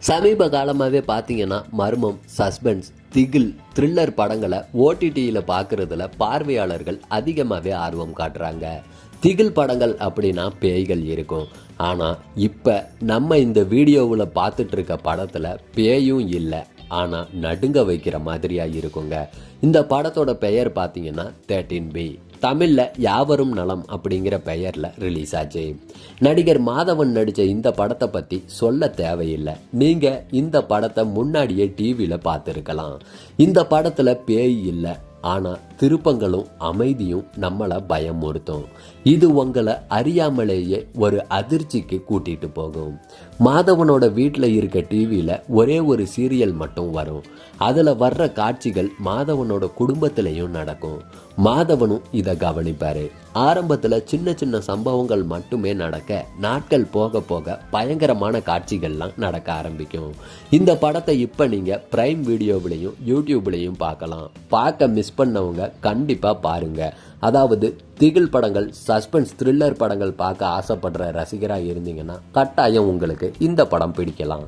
சமீப காலமாகவே பார்த்தீங்கன்னா மர்மம், சஸ்பென்ஸ், திகில், த்ரில்லர் படங்களை ஓடிடியில் பார்க்குறதுல பார்வையாளர்கள் அதிகமாகவே ஆர்வம் காட்டுறாங்க. திகில் படங்கள் அப்படின்னா பேய்கள் இருக்கும். ஆனால் இப்போ நம்ம இந்த வீடியோவில் பார்த்துட்டு இருக்க படத்தில் பேயும் இல்லை, ஆனால் நடுங்க வைக்கிற மாதிரியாக இருக்குங்க. இந்த படத்தோட பெயர் பார்த்தீங்கன்னா 13B. தமிழில் யாவரும் நலம் அப்படிங்கிற பெயரில் ரிலீஸ் ஆச்சு. நடிகர் மாதவன் நடித்த இந்த படத்தை பற்றி சொல்ல தேவையில்லை. நீங்கள் இந்த படத்தை முன்னாடியே டிவியில் பார்த்துருக்கலாம். இந்த படத்தில் பேய் இல்லை, ஆனால் திருப்பங்களும் அமைதியும் நம்மளை பயமுறுத்தும். இது உங்களை அறியாமலேயே ஒரு அதிர்ச்சிக்கு கூட்டிட்டு போகும். மாதவனோட வீட்டில் இருக்க டிவியில் ஒரே ஒரு சீரியல் மட்டும் வரும். அதில் வர்ற காட்சிகள் மாதவனோட குடும்பத்திலையும் நடக்கும். மாதவனும் இதை கவனிப்பார். ஆரம்பத்தில் சின்ன சின்ன சம்பவங்கள் மட்டுமே நடக்க, நாட்கள் போக போக பயங்கரமான காட்சிகள்லாம் நடக்க ஆரம்பிக்கும். இந்த படத்தை இப்போ நீங்கள் பிரைம் வீடியோவிலையும் யூடியூப்லையும் பார்க்கலாம். பார்க்க மிஸ் பண்ணவங்க கண்டிப்பாக பாருங்கள். அதாவது திகில் படங்கள், சஸ்பென்ஸ், த்ரில்லர் படங்கள் பார்க்க ஆசைப்படுற ரசிகராக இருந்தீங்கன்னா கட்டாயம் உங்களுக்கு இந்த படம் பிடிக்கலாம்.